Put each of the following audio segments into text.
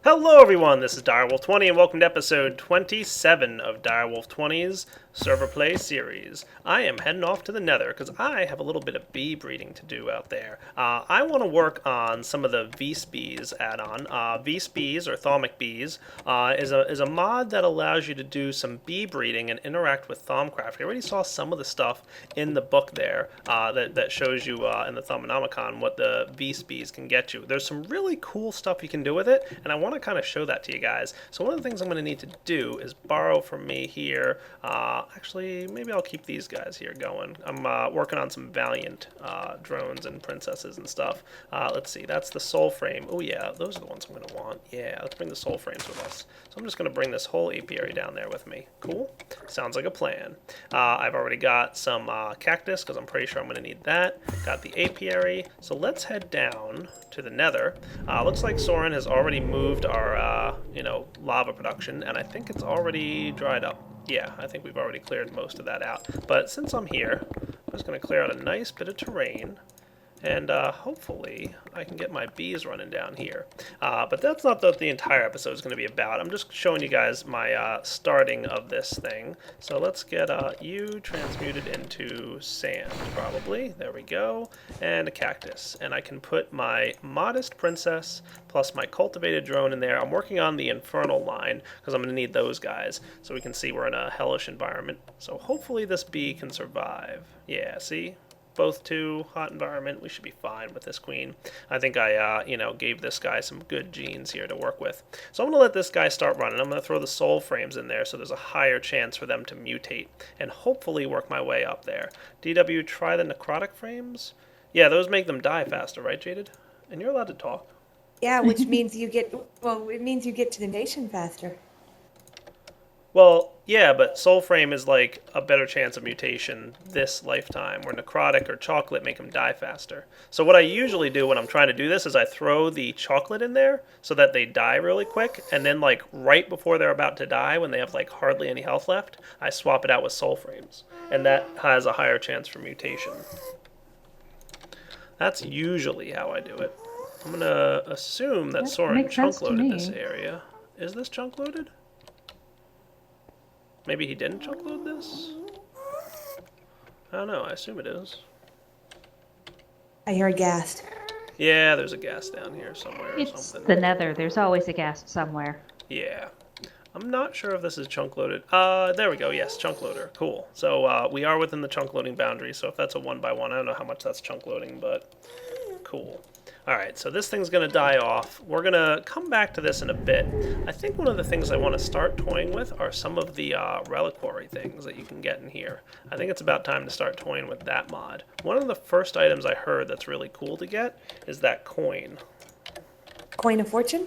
Hello everyone, this is Direwolf20 and welcome to episode 27 of Direwolf20's Server Play series. I am heading off to the Nether because I have a little bit of bee breeding to do out there. I want to work on some of the Bees add-on. Bees, or Thaumic Bees, is a mod that allows you to do some bee breeding and interact with Thaumcraft. I already saw some of the stuff in the book there that shows you in the Thaumonomicon what the Bees can get you. There's some really cool stuff you can do with it, and I want to kind of show that to you guys. So one of the things I'm going to need to do is borrow from me here. Actually, maybe I'll keep these guys here going. I'm working on some Valiant drones and princesses and stuff. Let's see, that's the soul frame. Oh yeah, those are the ones I'm going to want. Yeah, let's bring the soul frames with us. So I'm just going to bring this whole apiary down there with me. Cool. Sounds like a plan. I've already got some cactus because I'm pretty sure I'm going to need that. Got the apiary. So let's head down to the Nether. Looks like Soren has already moved our lava production, and I think it's already dried up. Yeah, I think we've already cleared most of that out. But since I'm here, I'm just going to clear out a nice bit of terrain. And hopefully I can get my bees running down here. But that's not what the entire episode is going to be about. I'm just showing you guys my starting of this thing. So let's get you transmuted into sand, probably. There we go. And a cactus. And I can put my modest princess plus my cultivated drone in there. I'm working on the infernal line because I'm going to need those guys so we can see we're in a hellish environment. So hopefully this bee can survive. Yeah, see? Both to hot environment, we should be fine with this queen. I think I, gave this guy some good genes here to work with. So I'm going to let this guy start running. I'm going to throw the soul frames in there so there's a higher chance for them to mutate and hopefully work my way up there. DW, try the necrotic frames. Yeah, those make them die faster, right, Jaded? And you're allowed to talk. Yeah, which means it means you get to the nation faster. Well, yeah, but soul frame is like a better chance of mutation this lifetime, where necrotic or chocolate make them die faster. So what I usually do when I'm trying to do this is I throw the chocolate in there so that they die really quick, and then like right before they're about to die, when they have like hardly any health left, I swap it out with soul frames, and that has a higher chance for mutation. That's usually how I do it. I'm gonna assume that Soren chunk loaded this area. Is this chunk loaded? Maybe he didn't chunk load this? I don't know, I assume it is. I hear a ghast. Yeah, there's a ghast down here somewhere or It's something. the Nether. There's always a ghast somewhere. Yeah. I'm not sure if this is chunk loaded. There we go. Yes, chunk loader. Cool. So we are within the chunk loading boundary. So if that's a 1x1, I don't know how much that's chunk loading, but cool. All right, so this thing's going to die off. We're going to come back to this in a bit. I think one of the things I want to start toying with are some of the reliquary things that you can get in here. I think it's about time to start toying with that mod. One of the first items I heard that's really cool to get is that coin. Coin of fortune?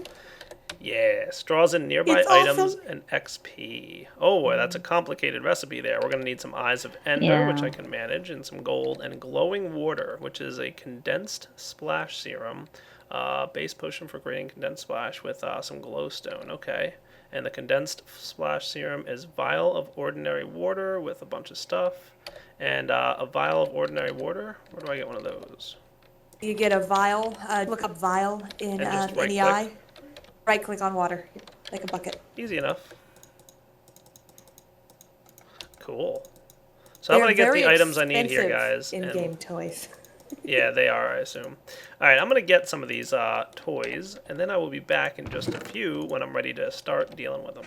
Yeah, straws in nearby It's items awesome. and XP. Oh, boy, that's a complicated recipe there. We're going to need some Eyes of Ender, Yeah. which I can manage, and some gold, and glowing water, which is a condensed splash serum. Base potion for creating condensed splash with some glowstone. Okay. And the condensed splash serum is vial of ordinary water with a bunch of stuff. And a vial of ordinary water. Where do I get one of those? You get a vial. Look up vial in And just the right-click? eye. Right click on water, like a bucket. Easy enough. Cool. So I'm going to get the items I need here, guys. In-game toys. Yeah, they are, I assume. Alright, I'm going to get some of these toys, and then I will be back in just a few when I'm ready to start dealing with them.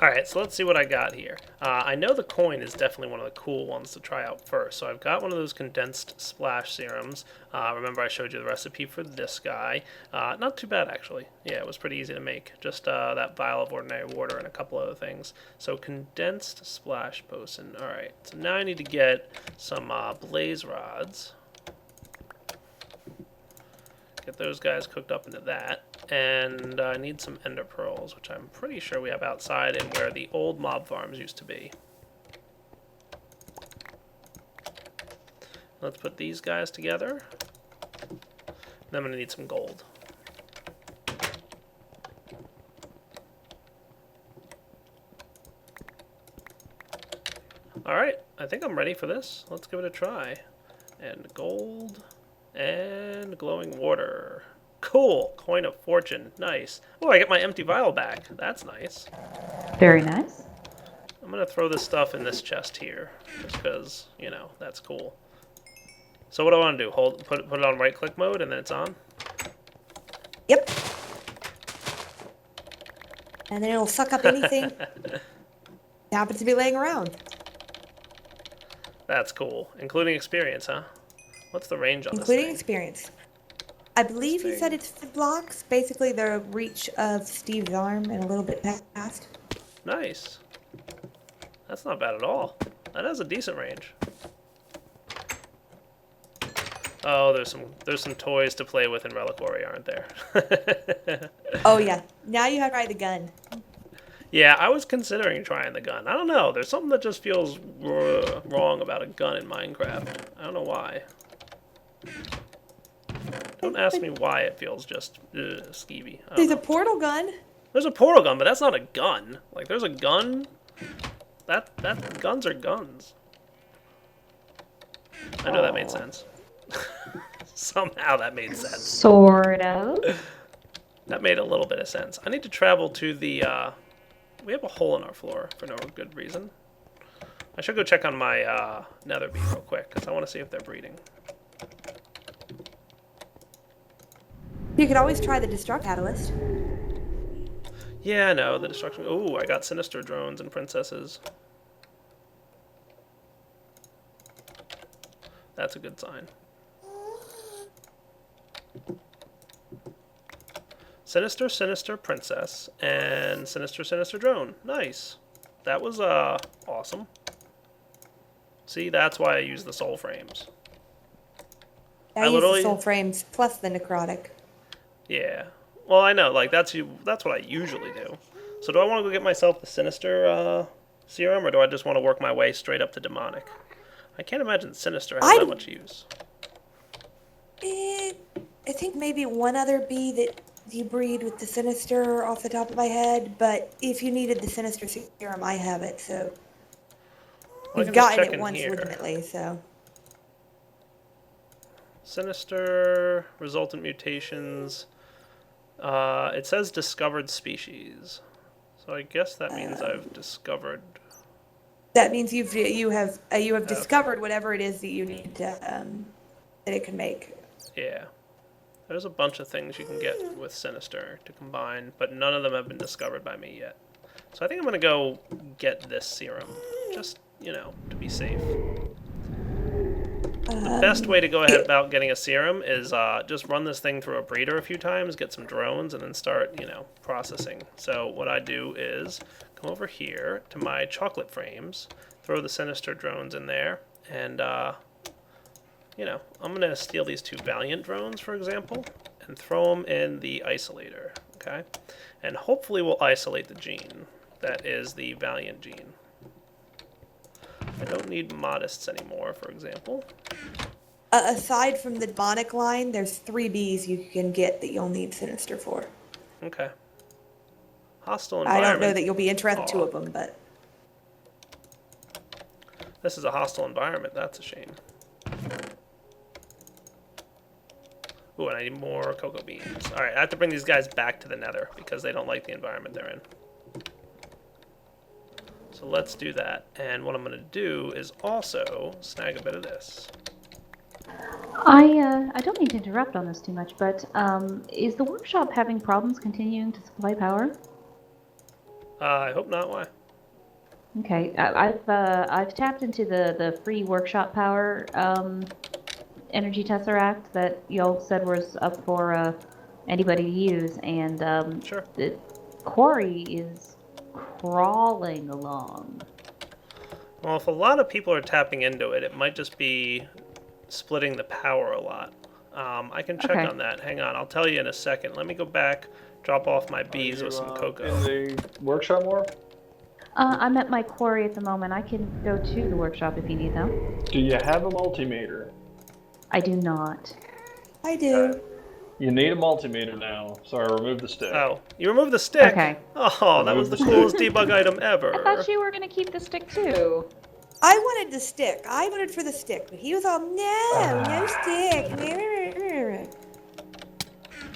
Alright, so let's see what I got here. I know the coin is definitely one of the cool ones to try out first. So I've got one of those condensed splash serums. Remember I showed you the recipe for this guy. Not too bad, actually. Yeah, it was pretty easy to make. Just that vial of ordinary water and a couple other things. So condensed splash potion. Alright, so now I need to get some blaze rods. Get those guys cooked up into that. And I need some ender pearls, which I'm pretty sure we have outside in where the old mob farms used to be. Let's put these guys together. Then I'm going to need some gold. Alright, I think I'm ready for this. Let's give it a try. And gold. And glowing water. Cool. Coin of fortune. Nice. Oh, I get my empty vial back. That's nice. Very nice. I'm gonna throw this stuff in this chest here, just because, you know, that's cool. So what do I want to do? Put it on right-click mode, and then it's on? Yep. And then it'll suck up anything that happens to be laying around. That's cool. Including experience, huh? What's the range on Including this thing? experience. I believe he thing. said it's 5 blocks, basically the reach of Steve's arm and a little bit past. Nice. That's not bad at all. That has a decent range. Oh, there's some toys to play with in Reliquary, aren't there? Oh yeah, now you have to ride the gun. Yeah, I was considering trying the gun. I don't know. There's something that just feels wrong about a gun in Minecraft. I don't know why. Don't ask me why it feels just skeevy. I don't There's a know. portal gun. There's a portal gun, but that's not a gun. Like, there's a gun. That guns are guns. I know that made sense. Somehow that made sense. Sort of. That made a little bit of sense. I need to travel to the, we have a hole in our floor for no good reason. I should go check on my, nether beam real quick, because I want to see if they're breeding. You could always try the destruct catalyst. Yeah, I know, the destruction. Ooh, I got sinister drones and princesses. That's a good sign. Sinister princess and sinister drone. Nice. That was awesome. See, that's why I use the soul frames. I use the soul frames plus the necrotic. Yeah. Well, I know, like that's what I usually do. So do I want to go get myself the sinister serum, or do I just want to work my way straight up to demonic? I can't imagine sinister has that much use. I think maybe one other bee that you breed with the sinister off the top of my head, but if you needed the sinister serum, I have it, so Well, you've gotten it once legitimately, so. Sinister, resultant mutations. It says discovered species. So I guess that means I've discovered. That means you have discovered whatever it is that you need to that it can make. Yeah. There's a bunch of things you can get with Sinister to combine, but none of them have been discovered by me yet. So I think I'm going to go get this serum, just, you know, to be safe. The best way to go ahead about getting a serum is just run this thing through a breeder a few times, get some drones, and then start, you know, processing. So what I do is come over here to my chocolate frames, throw the Sinister drones in there, and, you know, I'm going to steal these 2 Valiant drones, for example, and throw them in the isolator, okay? And hopefully we'll isolate the gene. That is the Valiant gene. I don't need Modestes anymore, for example. Aside from the demonic line, there's 3 bees you can get that you'll need Sinister for. Okay. Hostile environment. I don't know that you'll be interested in 2 of them, but... This is a hostile environment. That's a shame. Ooh, and I need more cocoa beans. Alright, I have to bring these guys back to the nether because they don't like the environment they're in. So let's do that. And what I'm going to do is also snag a bit of this. I don't mean to interrupt on this too much, but is the workshop having problems continuing to supply power? I hope not. Why? Okay, I've tapped into the free workshop power energy tesseract that y'all said was up for anybody to use, and Sure. the quarry is crawling along. Well, if a lot of people are tapping into it, it might just be splitting the power a lot. I can check on that. Hang on, I'll tell you in a second. Let me go back, drop off my bees with some cocoa. In the workshop more? I'm at my quarry at the moment. I can go to the workshop if you need them. Do you have a multimeter? I do not. I do. You need a multimeter now, so I removed the stick. Oh, you removed the stick? Okay. Oh, that was the coolest debug item ever. I thought you were going to keep the stick too. I wanted the stick. I voted for the stick, but he was all, no stick.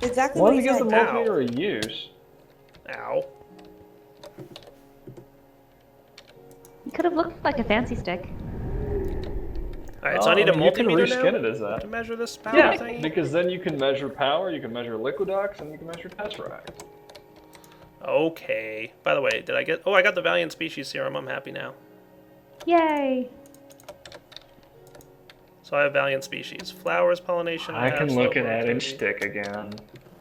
exactly Why what don't he you give the said. multimeter a use? Ow. It could have looked like a fancy stick. Alright, so I need a you can multimeter reskin now it as to that. measure this power Yeah, thingy? because then you can measure power, you can measure liquidox, and you can measure tesseract. Okay. By the way, did I get... Oh, I got the Valiant Species Serum. I'm happy now. Yay! So I have Valiant Species. Flowers, pollination, I can have look at slow adding motility. stick again.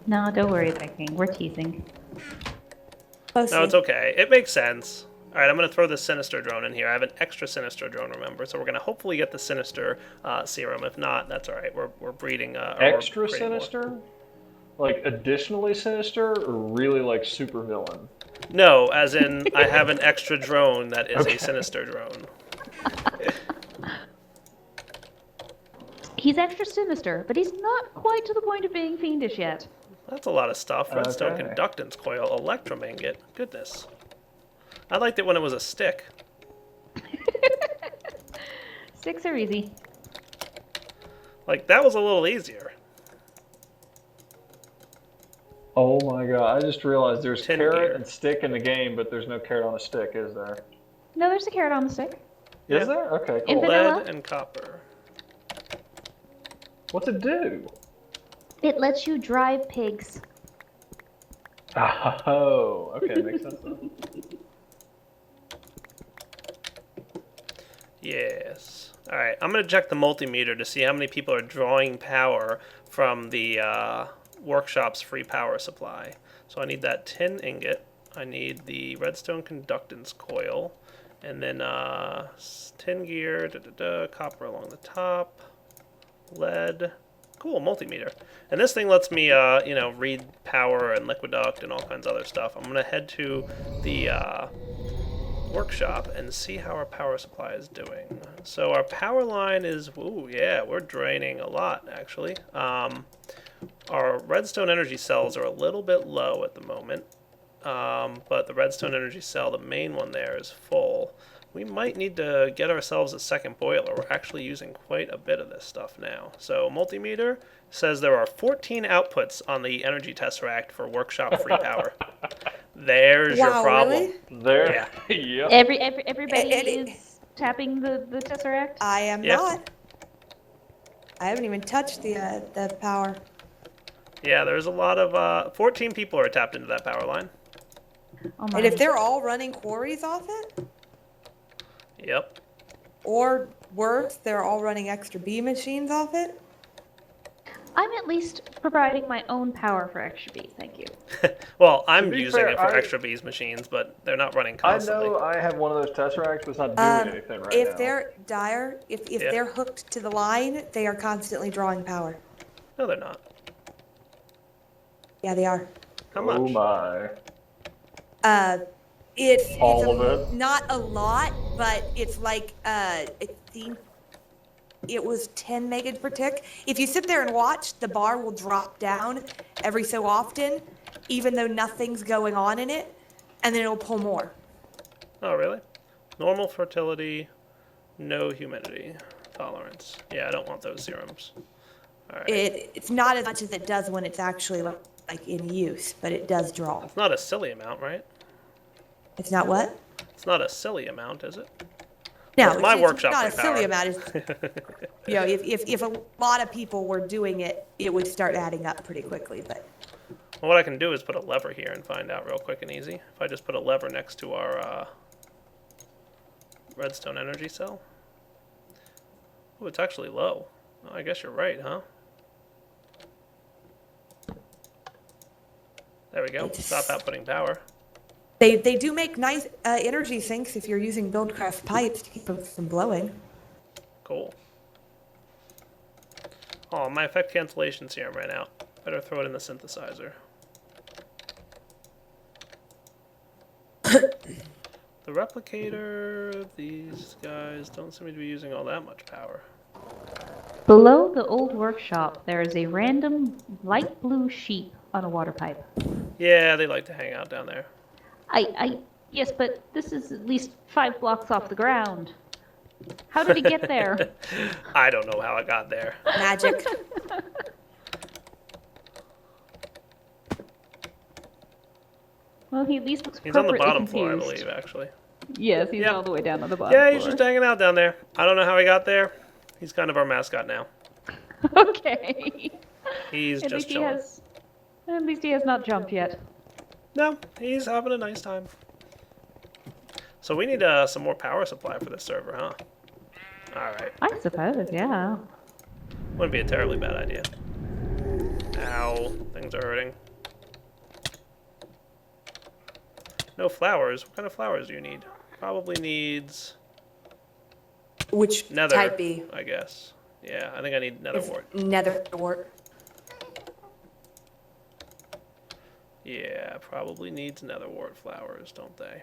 No, don't worry, Viking. We're teasing. Mostly. No, it's okay. It makes sense. Alright, I'm going to throw this Sinister drone in here. I have an extra Sinister drone, remember, so we're going to hopefully get the Sinister serum. If not, that's alright. We're breeding... or we're Extra creating more. sinister? Like additionally sinister, or really like super villain? No, as in I have an extra drone that is Okay. a Sinister drone. He's extra sinister, but he's not quite to the point of being fiendish yet. That's a lot of stuff. Redstone Okay. conductance coil, electrum ingot. Goodness. I liked it when it was a stick. Sticks are easy. Like, that was a little easier. Oh my god, I just realized there's Tin carrot gear. and stick in the game, but there's no carrot on a stick, is there? No, there's a carrot on the stick. Yeah. Is there? Okay, In cool. vanilla? Lead and copper. What's it do? It lets you drive pigs. Oh, okay, makes sense then. Yes. Alright, I'm going to check the multimeter to see how many people are drawing power from the workshop's free power supply. So I need that tin ingot. I need the redstone conductance coil. And then tin gear, copper along the top, lead. Cool, multimeter. And this thing lets me, read power and liquiduct and all kinds of other stuff. I'm going to head to the workshop and see how our power supply is doing. So our power line is, ooh, yeah, we're draining a lot, actually. Our redstone energy cells are a little bit low at the moment. But the redstone energy cell, the main one there, is full. We might need to get ourselves a second boiler. We're actually using quite a bit of this stuff now. So multimeter says there are 14 outputs on the energy tesseract for workshop free power. There's your Wow, problem. really? There. Yep. Everybody It- is tapping the tesseract. I am Yep. not. I haven't even touched the power. Yeah, there's a lot of 14 people are tapped into that power line. Oh my. And if they're all running quarries off it, Yep. or worse, they're all running extra B machines off it. I'm at least providing my own power for extra B. Thank you. Well, I'm be using fair, it for I- extra bees machines, but they're not running I constantly. know I have one of those tesseracts, but it's not doing anything right if now. they're dire, if Yeah. they're hooked to the line, they are constantly drawing power. No, they're not. Yeah, they are. How Oh much? my. It's All of it? Not a lot, but it's like I think it was 10 megas per tick. If you sit there and watch, the bar will drop down every so often, even though nothing's going on in it, and then it'll pull more. Oh, really? Normal fertility, no humidity tolerance. Yeah, I don't want those serums. All right. It's not as much as it does when it's actually like in use, but it does draw. It's not a silly amount, right? It's not what? It's not a silly amount, is it? No, Well, my it's workshop not a free silly power. amount. It's, if a lot of people were doing it, it would start adding up pretty quickly. But Well, what I can do is put a lever here and find out real quick and easy. If I just put a lever next to our redstone energy cell. Oh, it's actually low. Oh, I guess you're right, huh? There we go. Stop outputting power. they do make nice energy sinks if you're using Buildcraft pipes to keep them from blowing. Cool. Oh, my effect cancellation serum ran out. Better throw it in the synthesizer. The replicator, these guys don't seem to be using all that much power. Below the old workshop, there is a random light blue sheep on a water pipe. Yeah, they like to hang out down there. Yes, but this is at least 5 blocks off the ground. How did he get there? I don't know how it got there. Magic. Well, he at least looks He's on the appropriately bottom floor, I confused. believe, actually. Yes, he's Yep. all the way down on the bottom Yeah, he's floor. just hanging out down there. I don't know how he got there. He's kind of our mascot now. Okay. He's At just least he chilling. has. At least he has not jumped yet. No, he's having a nice time. So we need some more power supply for this server, huh? Alright. I suppose, yeah. Wouldn't be a terribly bad idea. Ow. Things are hurting. No flowers. What kind of flowers do you need? Probably needs Which nether, type B? I guess. Yeah, I think I need nether It's wart. nether wart. Yeah, probably needs nether wart flowers, don't they?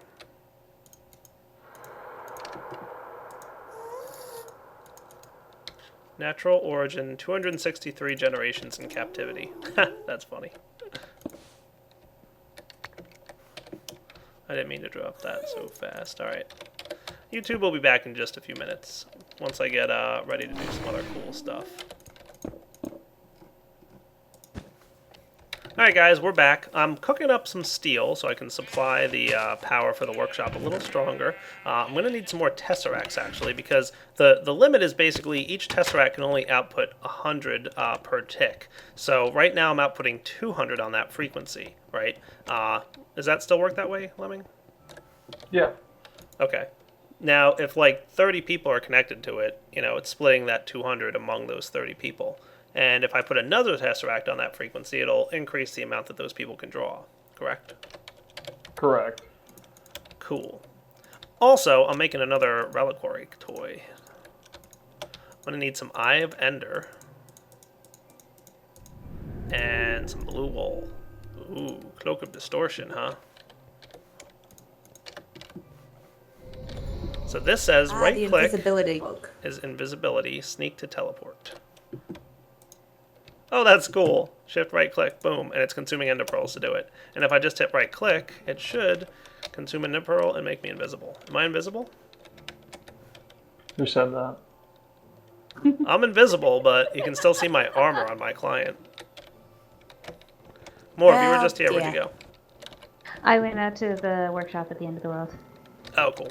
Natural origin, 263 generations in captivity. That's funny. I didn't mean to drop that so fast. Alright. YouTube will be back in just a few minutes, once I get ready to do some other cool stuff. Alright guys, we're back. I'm cooking up some steel so I can supply the power for the workshop a little stronger. I'm going to need some more tesseracts actually, because the limit is basically each tesseract can only output 100 per tick. So right now I'm outputting 200 on that frequency, right? Does that still work that way, Lemming? Yeah. Okay. Now, if like 30 people are connected to it, you know, it's splitting that 200 among those 30 people. And if I put another tesseract on that frequency, it'll increase the amount that those people can draw. Correct? Correct. Cool. Also, I'm making another reliquary toy. I'm going to need some Eye of Ender. And some blue wool. Ooh, Cloak of Distortion, huh? So this says The right-click invisibility cloak. is invisibility, sneak to teleport. Oh, that's cool. Shift right click, boom, and it's consuming ender pearls to do it. And if I just hit right click, it should consume ender pearl and make me invisible. Am I invisible? Who said that? I'm invisible, but you can still see my armor on my client. More, if you were just here, where'd you go? I went out to the workshop at the end of the world. Oh, cool.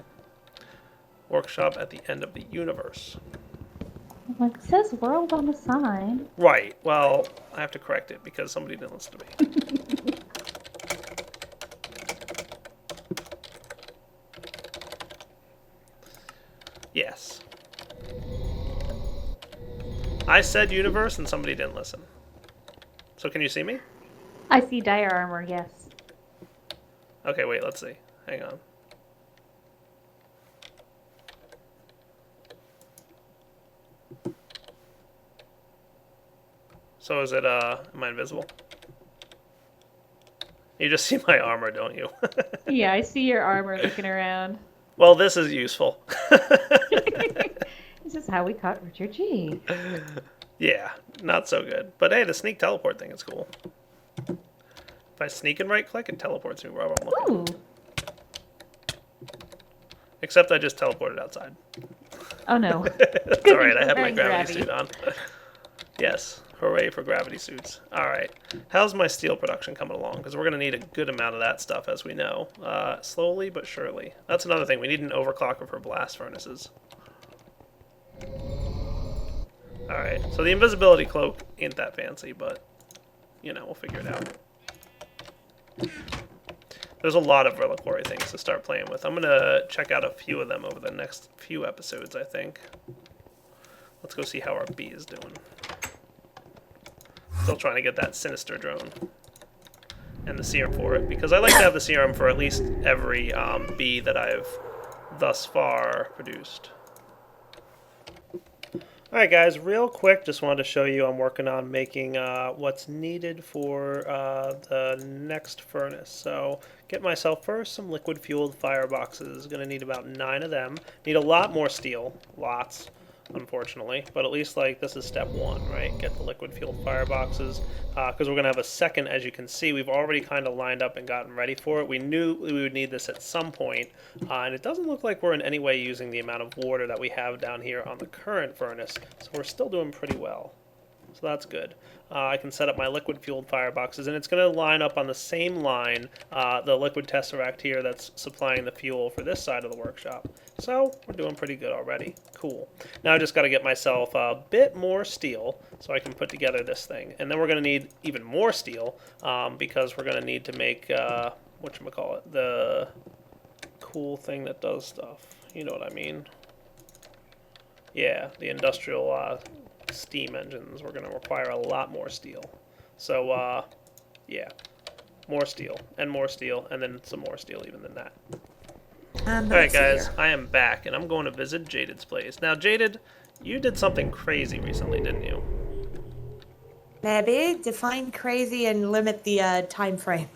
Workshop at the end of the universe. Like, it says world on the sign. Right, well, I have to correct it because somebody didn't listen to me. Yes. I said universe and somebody didn't listen. So can you see me? I see dire armor, yes. Okay, wait, let's see. Hang on. So is it, am I invisible? You just see my armor, don't you? Yeah, I see your armor looking around. Well, this is useful. This is how we caught Richard G. Yeah, not so good. But hey, the sneak teleport thing is cool. If I sneak and right click, it teleports me wherever I'm looking. Ooh. Except I just teleported outside. Oh no. It's alright, I have my Wearing gravity gravity. suit on. Yes, hooray for gravity suits. Alright, how's my steel production coming along? Because we're going to need a good amount of that stuff, as we know. Slowly but surely. That's another thing, we need an overclocker for blast furnaces. Alright, so the invisibility cloak ain't that fancy, but, you know, we'll figure it out. There's a lot of reliquary things to start playing with. I'm going to check out a few of them over the next few episodes, I think. Let's go see how our bee is doing. Still trying to get that sinister drone. And the serum for it. Because I like to have the serum for at least every bee that I've thus far produced. Alright guys, real quick, just wanted to show you I'm working on making what's needed for the next furnace. So, get myself first some liquid fueled fireboxes. Gonna need about 9 of them. Need a lot more steel, lots, unfortunately. But at least like this is step 1, right? Get the liquid fueled fireboxes. Because we're gonna have a second, as you can see, we've already kind of lined up and gotten ready for it. We knew we would need this at some point, and it doesn't look like we're in any way using the amount of water that we have down here on the current furnace, so we're still doing pretty well. So that's good. I can set up my liquid-fueled fireboxes, and it's going to line up on the same line, the liquid tesseract here that's supplying the fuel for this side of the workshop. So we're doing pretty good already. Cool. Now I just got to get myself a bit more steel so I can put together this thing. And then we're going to need even more steel because we're going to need to make, whatchamacallit, the cool thing that does stuff. You know what I mean. Yeah, the industrial steam engines. We're going to require a lot more steel. So, yeah, more steel, and then some more steel even than that. Alright guys, I am back, and I'm going to visit Jaded's place. Now, Jaded, you did something crazy recently, didn't you? Maybe define crazy and limit the time frame.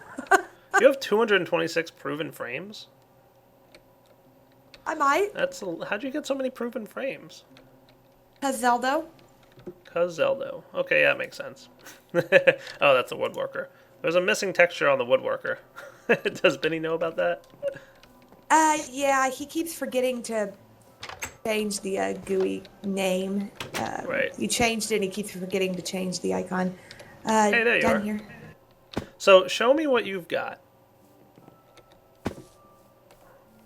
You have 226 proven frames? I might. How'd you get so many proven frames? Cause Zelda. Cause Zelda. Okay, yeah, that makes sense. Oh, that's a woodworker. There's a missing texture on the woodworker. Does Benny know about that? Yeah, he keeps forgetting to change the GUI name. Right. You changed it and he keeps forgetting to change the icon. Hey, there you are. Here. So, show me what you've got.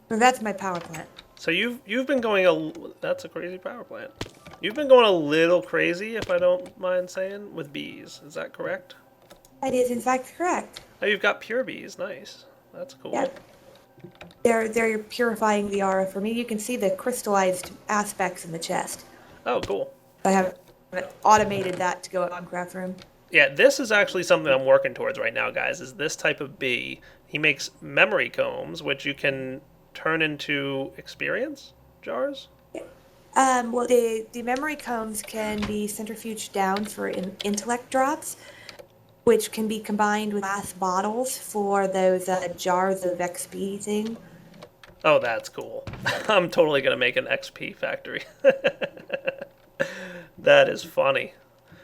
Well, that's my power plant. So you've been going that's a crazy power plant. You've been going a little crazy, if I don't mind saying, with bees. Is that correct? That is in fact correct. Oh, you've got pure bees. Nice. That's cool. Yep. They're purifying the aura for me. You can see the crystallized aspects in the chest. Oh, cool. I have automated that to go on craft room. Yeah, this is actually something I'm working towards right now, guys, is this type of bee. He makes memory combs, which you can turn into experience jars? Well, the memory combs can be centrifuged down for intellect drops, which can be combined with glass bottles for those jars of XP thing. Oh, that's cool. I'm totally going to make an XP factory. That is funny.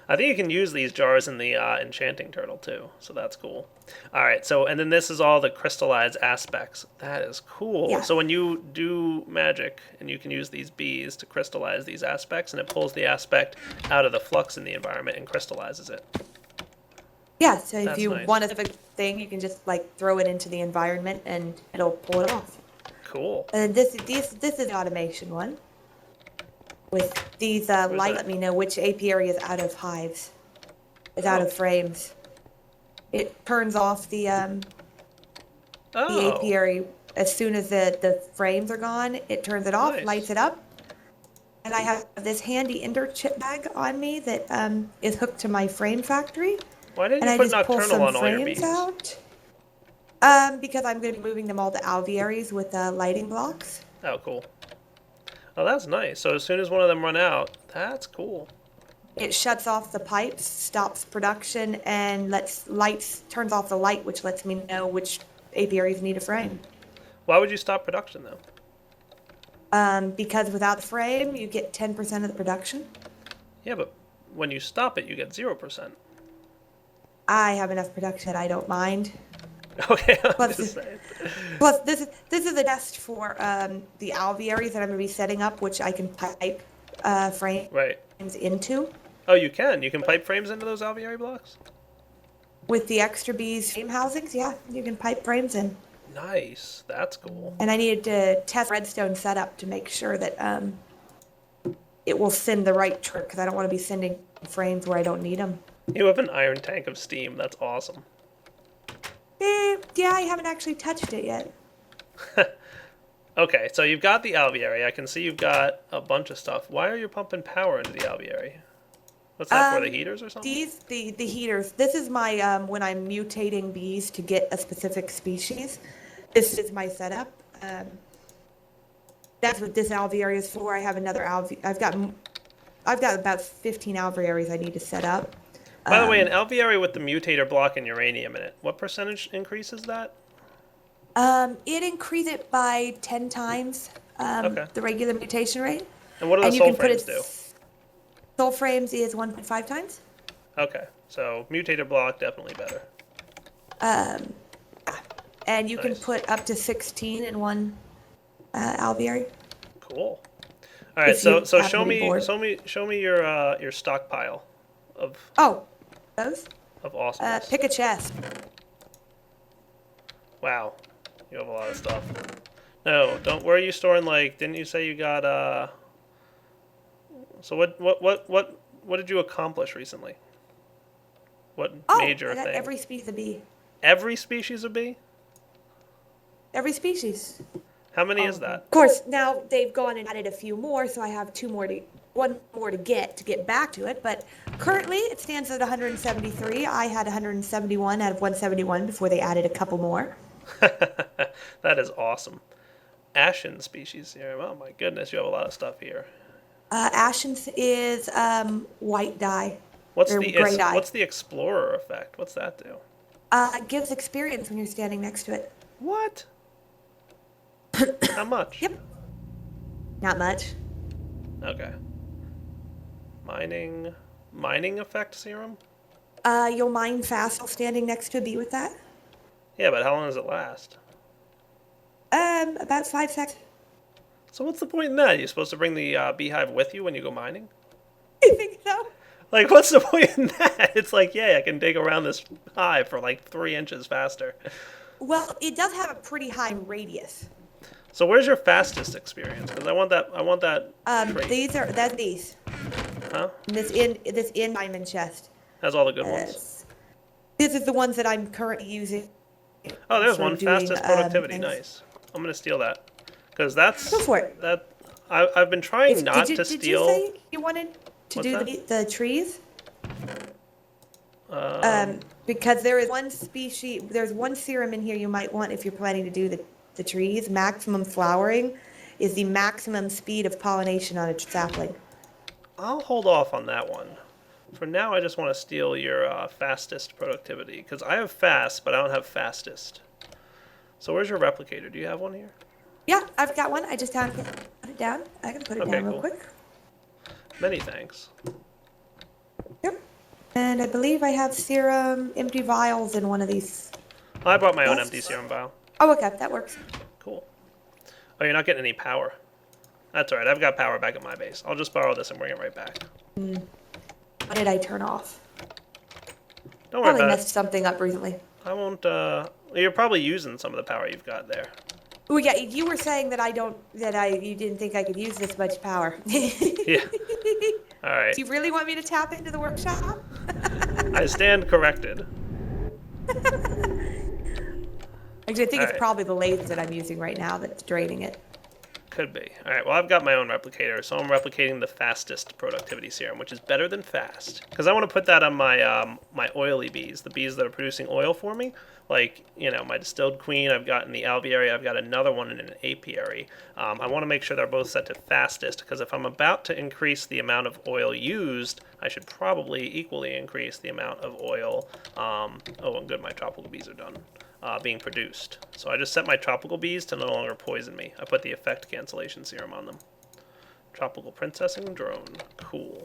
I think you can use these jars in the enchanting turtle too, so that's cool. All right, so and then this is all the crystallized aspects. That is cool. Yeah. So when you do magic, and you can use these bees to crystallize these aspects, and it pulls the aspect out of the flux in the environment and crystallizes it. Yeah, so if That's you nice. want a specific thing, you can just like throw it into the environment and it'll pull it off. Cool. And this is the automation one. With these light, let me know which apiary is out of hives, is out of frames. It turns off the apiary as soon as the frames are gone. It turns it off, Nice. lights it up, and I have this handy ender chip bag on me that is hooked to my frame factory. Why didn't And you I put just pull nocturnal some on all your frames bees? out. Because I'm going to be moving them all to alvearies with lighting blocks. Oh, cool. Oh, that's nice. So as soon as one of them run out, that's cool. It shuts off the pipes, stops production, and turns off the light, which lets me know which apiaries need a frame. Why would you stop production though? Because without the frame, you get 10% of the production. Yeah, but when you stop it, you get 0%. I have enough production that I don't mind. Okay, I'm Plus, just saying. plus this is the test for the alvearies that I'm going to be setting up, which I can pipe frames Right. into. Oh, you can? You can pipe frames into those alveary blocks? With the extra bees frame housings, yeah, you can pipe frames in. Nice. That's cool. And I needed to test redstone setup to make sure that it will send the right trick, because I don't want to be sending frames where I don't need them. You have an iron tank of steam. That's awesome. Yeah, I haven't actually touched it yet. Okay, so you've got the alveary. I can see you've got a bunch of stuff. Why are you pumping power into the alveary? What's that for, the heaters or something? The heaters. This is my when I'm mutating bees to get a specific species. This is my setup. That's what this alveary is for. I have another I've got about 15 alvearies I need to set up. By the way, an alveary with the mutator block and uranium in it, what percentage increase is that? It increased it by 10 times Okay. the regular mutation rate. And what do the And you soul can put frames it. do? Soul frames is 1.5 times. Okay, so mutator block, definitely better. And you can Nice. put up to 16 in one alveary. Cool. All right, If so you so happen show to be me bored. show me your stockpile Oh, those? awesomeness. Pick a chest. Wow, you have a lot of stuff. No, don't. Where are you storing? Like, didn't you say you got? So what did you accomplish recently? What Oh, major I got thing? every species of bee. Every species of bee? Every species. How many is that? Of course, now they've gone and added a few more, so I have one more to get back to it. But currently, it stands at 173. I had 171 out of 171 before they added a couple more. That is awesome. Ashen species here. Oh my goodness, you have a lot of stuff here. Ashen is white dye. What's or the gray dye. what's the explorer effect? What's that do? It gives experience when you're standing next to it. What? How much? Yep. Not much. Okay. Mining effect serum? You'll mine fast while standing next to a bee with that. Yeah, but how long does it last? About 5 seconds. So what's the point in that? You're supposed to bring the beehive with you when you go mining? I think so. Like, what's the point in that? It's like, yeah, I can dig around this hive for like 3 inches faster. Well, it does have a pretty high radius. So where's your fastest experience? Because I want that trait. That's these. Huh? This in diamond chest. Has all the good ones. This is the ones that I'm currently using. Oh, there's for one. doing, Fastest productivity. things. Nice. I'm gonna steal that. Because that's Go for it. that. I've been trying not to Did steal. you say you wanted to What's do that? the trees? Because there is one species, there's one serum in here you might want if you're planning to do the trees. Maximum flowering is the maximum speed of pollination on a sapling. I'll hold off on that one. For now, I just want to steal your fastest productivity. Because I have fast, but I don't have fastest. So where's your replicator? Do you have one here? Yeah, I've got one. I just have to put it down. I can put it Okay, down real cool. quick. Many thanks. Yep. And I believe I have serum empty vials in one of these. I brought my own Yes. empty serum vial. Oh, okay, that works. Cool. Oh, you're not getting any power. That's alright. I've got power back at my base. I'll just borrow this and bring it right back. What did I turn off? Don't worry Probably about messed it. something up recently. I won't. You're probably using some of the power you've got there. Oh yeah, you were saying that you didn't think I could use this much power. Yeah. All right. Do you really want me to tap into the workshop? I stand corrected. Actually, I think All it's right. probably the lathe that I'm using right now that's draining it. Could be. All right. Well, I've got my own replicator, so I'm replicating the fastest productivity serum, which is better than fast, because I want to put that on my my oily bees, the bees that are producing oil for me. Like, you know, my distilled queen, I've got in the alveary, I've got another one in an apiary. I want to make sure they're both set to fastest, because if I'm about to increase the amount of oil used, I should probably equally increase the amount of oil. Oh, and good, my tropical bees are done. Being produced. So I just set my tropical bees to no longer poison me. I put the effect cancellation serum on them. Tropical princessing drone. Cool.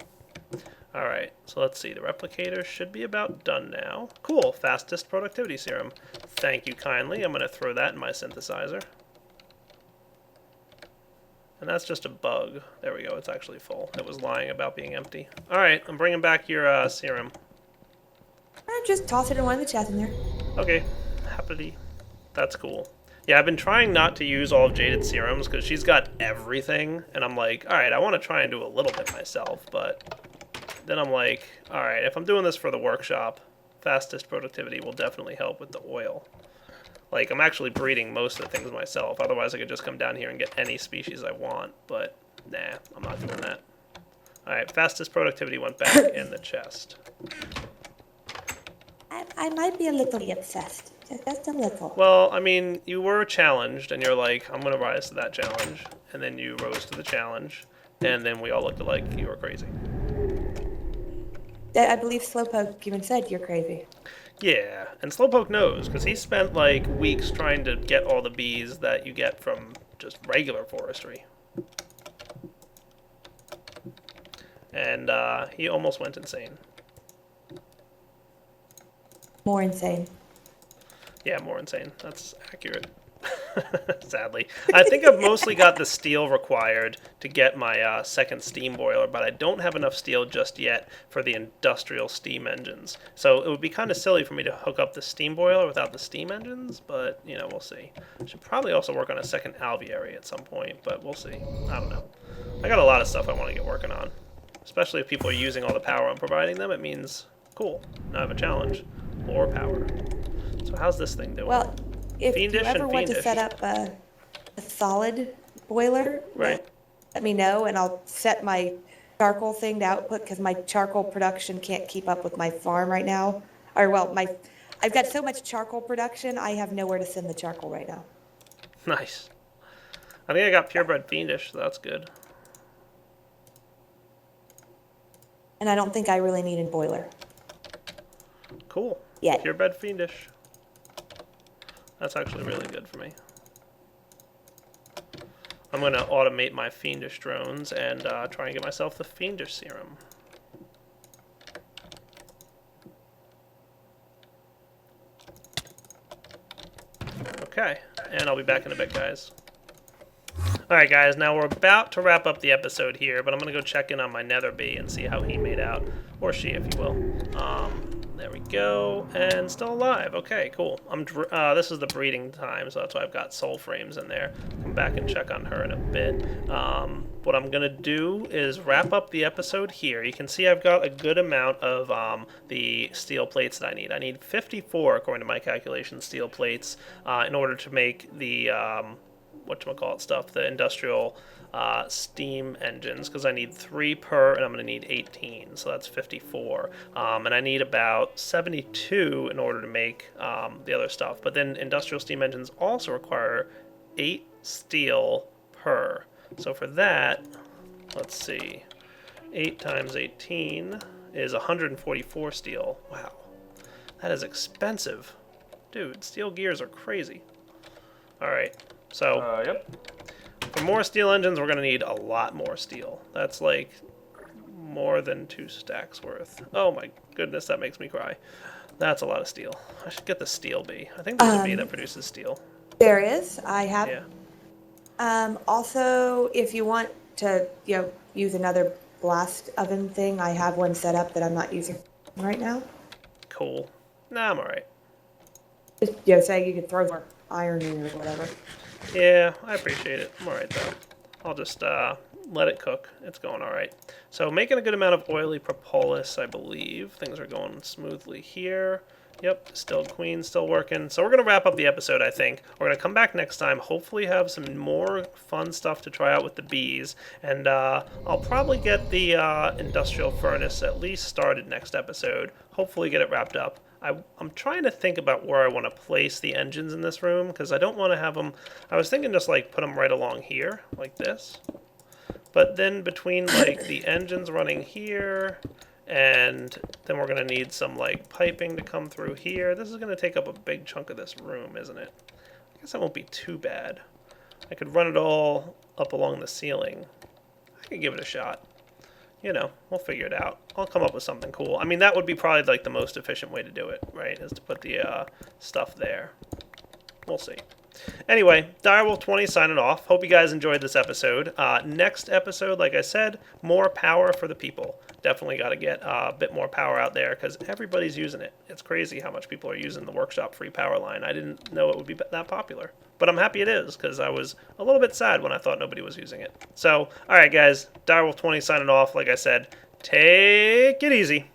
Alright, so let's see. The replicator should be about done now. Cool. Fastest productivity serum. Thank you kindly. I'm going to throw that in my synthesizer. And that's just a bug. There we go. It's actually full. It was lying about being empty. Alright, I'm bringing back your serum. Just toss it in one of the chests in there. Okay. Happily. That's cool. Yeah, I've been trying not to use all of Jaded's serums because she's got everything, and I'm like, alright, I want to try and do a little bit myself, but then I'm like, alright, if I'm doing this for the workshop, fastest productivity will definitely help with the oil. Like, I'm actually breeding most of the things myself, otherwise I could just come down here and get any species I want, but nah, I'm not doing that. Alright, fastest productivity went back in the chest. I might be a little obsessed. Just a little. Well, I mean, you were challenged, and you're like, I'm going to rise to that challenge. And then you rose to the challenge, and then we all looked like you were crazy. I believe Slowpoke even said you're crazy. Yeah, and Slowpoke knows, because he spent, like, weeks trying to get all the bees that you get from just regular forestry. And he almost went insane. More insane. Yeah, more insane. That's accurate. Sadly. I think I've mostly got the steel required to get my second steam boiler, but I don't have enough steel just yet for the industrial steam engines. So it would be kind of silly for me to hook up the steam boiler without the steam engines, but, we'll see. Should probably also work on a second alveary at some point, but we'll see. I don't know. I got a lot of stuff I want to get working on. Especially if people are using all the power I'm providing them, it means, cool, now I have a challenge. More power. So how's this thing doing? Well, if Fiendish you ever and want to fiendish. set up a solid boiler, Right. let me know, and I'll set my charcoal thing to output because my charcoal production can't keep up with my farm right now. Or well, I've got so much charcoal production, I have nowhere to send the charcoal right now. Nice. I think I got purebred fiendish, so that's good. And I don't think I really need a boiler. Cool. Yet. Purebred fiendish. That's actually really good for me. I'm going to automate my fiendish drones and try and get myself the fiendish serum. Okay, and I'll be back in a bit, guys. Alright, guys, now we're about to wrap up the episode here, but I'm going to go check in on my nether bee and see how he made out. Or she, if you will. There we go, and still alive. Okay, cool. This is the breeding time, so that's why I've got soul frames in there. Come back and check on her in a bit. What I'm gonna do is wrap up the episode here. You can see I've got a good amount of the steel plates that I need. I need 54, according to my calculations, steel plates in order to make the whatchamacallit stuff, the industrial steam engines, because I need 3 per, and I'm going to need 18, so that's 54. And I need about 72 in order to make the other stuff. But then industrial steam engines also require 8 steel per. So for that, let's see, 8 times 18 is 144 steel. Wow, that is expensive. Dude, steel gears are crazy. Alright, so Yep. for more steel engines, we're going to need a lot more steel. That's like more than 2 stacks worth. Oh my goodness, that makes me cry. That's a lot of steel. I should get the steel bee. I think there's a bee that produces steel. There is. I have. Yeah. Also, if you want to, use another blast oven thing, I have one set up that I'm not using right now. Cool. Nah, I'm alright. Just, say you could throw more iron in or whatever. Yeah, I appreciate it. I'm alright though. I'll just let it cook. It's going alright. So making a good amount of oily propolis, I believe. Things are going smoothly here. Yep, distilled queen still working. So we're going to wrap up the episode, I think. We're going to come back next time, hopefully have some more fun stuff to try out with the bees. And I'll probably get the industrial furnace at least started next episode. Hopefully get it wrapped up. I'm trying to think about where I want to place the engines in this room, because I don't want to have them... I was thinking just like put them right along here, like this. But then between like the engines running here... And then we're going to need some like piping to come through here. This is going to take up a big chunk of this room, isn't it? I guess that won't be too bad. I could run it all up along the ceiling. I could give it a shot. We'll figure it out. I'll come up with something cool. I mean, that would be probably like the most efficient way to do it, right? Is to put the stuff there. We'll see. Anyway, Direwolf 20 signing off. Hope you guys enjoyed this episode. Next episode, like I said, more power for the people. Definitely got to get a bit more power out there because everybody's using it. It's crazy how much people are using the workshop free power line. I didn't know it would be that popular. But I'm happy it is because I was a little bit sad when I thought nobody was using it. So, alright guys, Direwolf 20 signing off. Like I said, take it easy.